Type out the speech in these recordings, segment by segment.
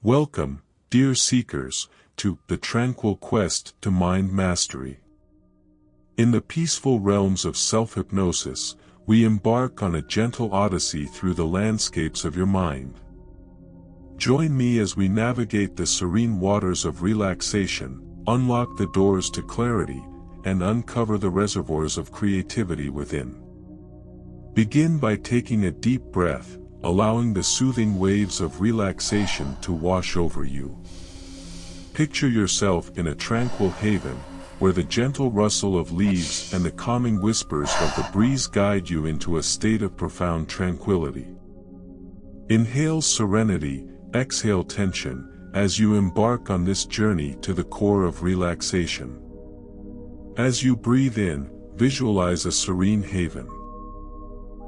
Welcome, dear seekers, to the Tranquil Quest to Mind Mastery. In the peaceful realms of self-hypnosis, we embark on a gentle odyssey through the landscapes of your mind. Join me as we navigate the serene waters of relaxation, unlock the doors to clarity, and uncover the reservoirs of creativity within. Begin by taking a deep breath, allowing the soothing waves of relaxation to wash over you. Picture yourself in a tranquil haven, where the gentle rustle of leaves and the calming whispers of the breeze guide you into a state of profound tranquility. Inhale serenity, exhale tension, as you embark on this journey to the core of relaxation. As you breathe in, visualize a serene haven.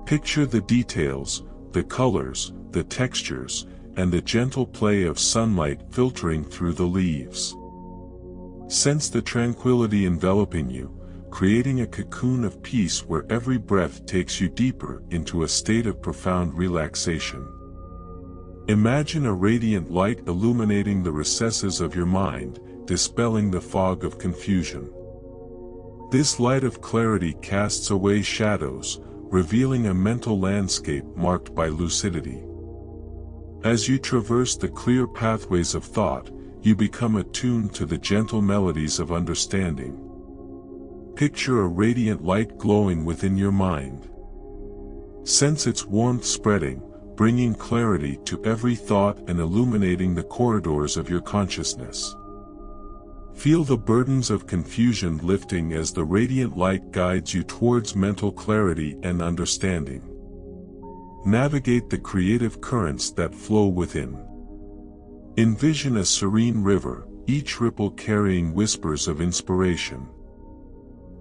Picture the details, the colors, the textures, and the gentle play of sunlight filtering through the leaves. Sense the tranquility enveloping you, creating a cocoon of peace where every breath takes you deeper into a state of profound relaxation. Imagine a radiant light illuminating the recesses of your mind, dispelling the fog of confusion. This light of clarity casts away shadows, revealing a mental landscape marked by lucidity. As you traverse the clear pathways of thought, you become attuned to the gentle melodies of understanding. Picture a radiant light glowing within your mind. Sense its warmth spreading, bringing clarity to every thought and illuminating the corridors of your consciousness. Feel the burdens of confusion lifting as the radiant light guides you towards mental clarity and understanding. Navigate the creative currents that flow within. Envision a serene river, each ripple carrying whispers of inspiration.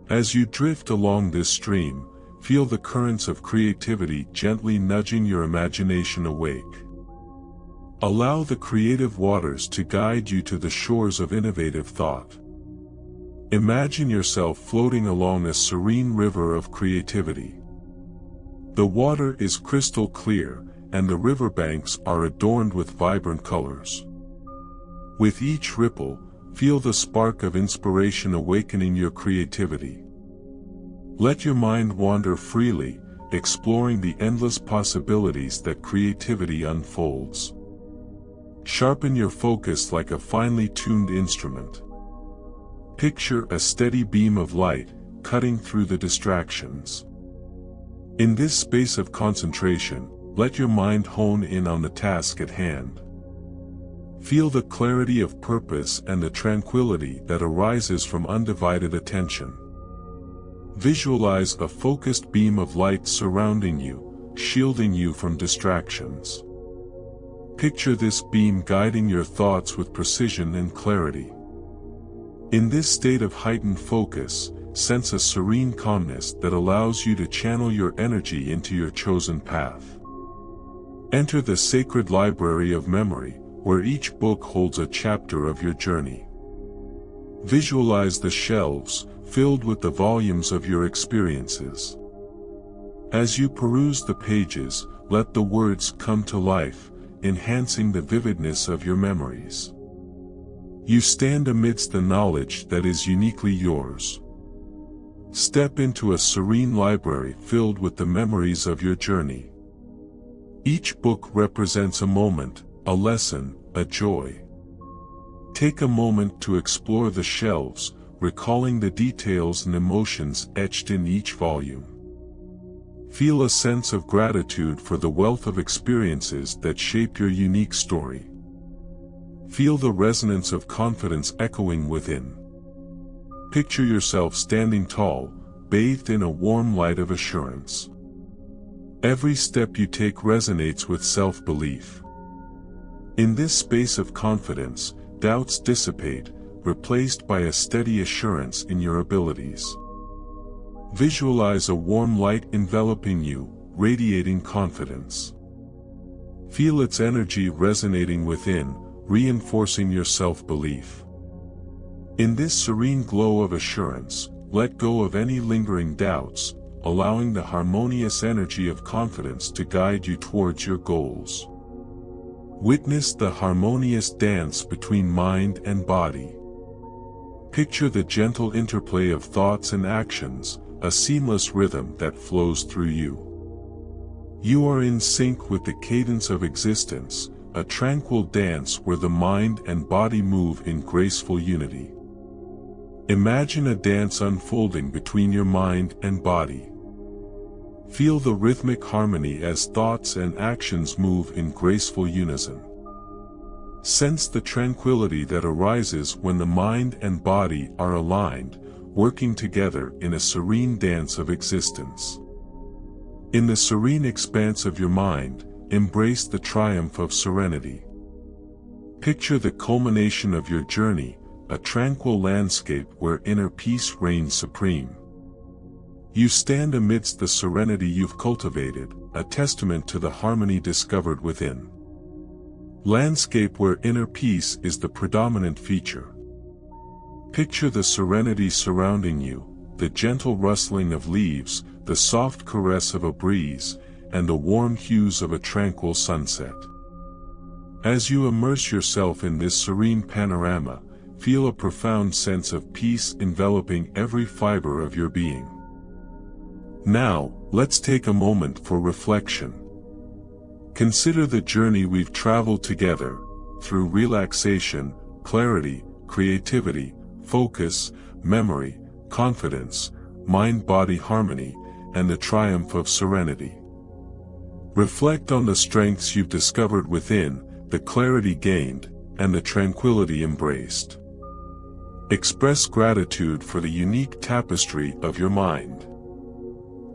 As you drift along this stream, feel the currents of creativity gently nudging your imagination awake. Allow the creative waters to guide you to the shores of innovative thought. Imagine yourself floating along a serene river of creativity. The water is crystal clear, and the riverbanks are adorned with vibrant colors. With each ripple, feel the spark of inspiration awakening your creativity. Let your mind wander freely, exploring the endless possibilities that creativity unfolds. Sharpen your focus like a finely tuned instrument. Picture a steady beam of light, cutting through the distractions. In this space of concentration, let your mind hone in on the task at hand. Feel the clarity of purpose and the tranquility that arises from undivided attention. Visualize a focused beam of light surrounding you, shielding you from distractions. Picture this beam guiding your thoughts with precision and clarity. In this state of heightened focus, sense a serene calmness that allows you to channel your energy into your chosen path. Enter the sacred library of memory, where each book holds a chapter of your journey. Visualize the shelves, filled with the volumes of your experiences. As you peruse the pages, let the words come to life, enhancing the vividness of your memories. You stand amidst the knowledge that is uniquely yours. Step into a serene library filled with the memories of your journey. Each book represents a moment, a lesson, a joy. Take a moment to explore the shelves, recalling the details and emotions etched in each volume. Feel a sense of gratitude for the wealth of experiences that shape your unique story. Feel the resonance of confidence echoing within. Picture yourself standing tall, bathed in a warm light of assurance. Every step you take resonates with self-belief. In this space of confidence, doubts dissipate, replaced by a steady assurance in your abilities. Visualize a warm light enveloping you, radiating confidence. Feel its energy resonating within, reinforcing your self-belief. In this serene glow of assurance, let go of any lingering doubts, allowing the harmonious energy of confidence to guide you towards your goals. Witness the harmonious dance between mind and body. Picture the gentle interplay of thoughts and actions, a seamless rhythm that flows through you. You are in sync with the cadence of existence, a tranquil dance where the mind and body move in graceful unity. Imagine a dance unfolding between your mind and body. Feel the rhythmic harmony as thoughts and actions move in graceful unison. Sense the tranquility that arises when the mind and body are aligned, working together in a serene dance of existence. In the serene expanse of your mind, embrace the triumph of serenity. Picture the culmination of your journey, a tranquil landscape where inner peace reigns supreme. You stand amidst the serenity you've cultivated, a testament to the harmony discovered within. Landscape where inner peace is the predominant feature. Picture the serenity surrounding you, the gentle rustling of leaves, the soft caress of a breeze, and the warm hues of a tranquil sunset. As you immerse yourself in this serene panorama, feel a profound sense of peace enveloping every fiber of your being. Now, let's take a moment for reflection. Consider the journey we've traveled together, through relaxation, clarity, creativity, focus, memory, confidence, mind-body harmony, and the triumph of serenity. Reflect on the strengths you've discovered within, the clarity gained, and the tranquility embraced. Express gratitude for the unique tapestry of your mind.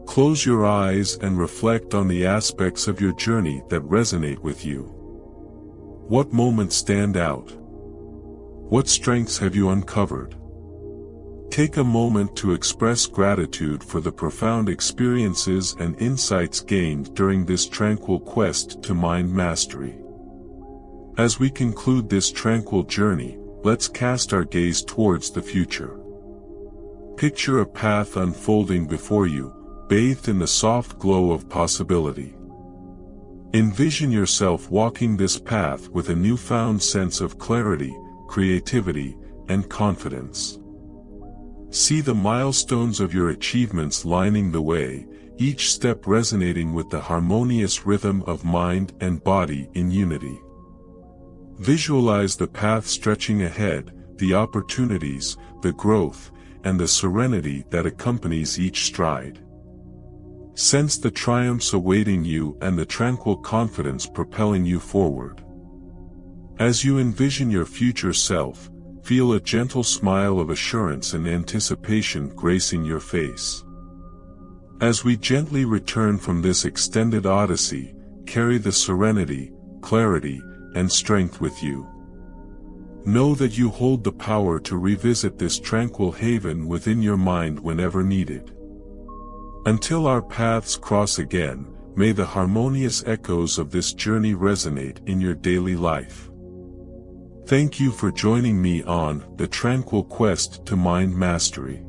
Close your eyes and reflect on the aspects of your journey that resonate with you. What moments stand out? What strengths have you uncovered? Take a moment to express gratitude for the profound experiences and insights gained during this tranquil quest to mind mastery. As we conclude this tranquil journey, let's cast our gaze towards the future. Picture a path unfolding before you, bathed in the soft glow of possibility. Envision yourself walking this path with a newfound sense of clarity, creativity, and confidence. See the milestones of your achievements lining the way, each step resonating with the harmonious rhythm of mind and body in unity. Visualize the path stretching ahead, the opportunities, the growth, and the serenity that accompanies each stride. Sense the triumphs awaiting you and the tranquil confidence propelling you forward. As you envision your future self, feel a gentle smile of assurance and anticipation gracing your face. As we gently return from this extended odyssey, carry the serenity, clarity, and strength with you. Know that you hold the power to revisit this tranquil haven within your mind whenever needed. Until our paths cross again, may the harmonious echoes of this journey resonate in your daily life. Thank you for joining me on the Tranquil Quest to Mind Mastery.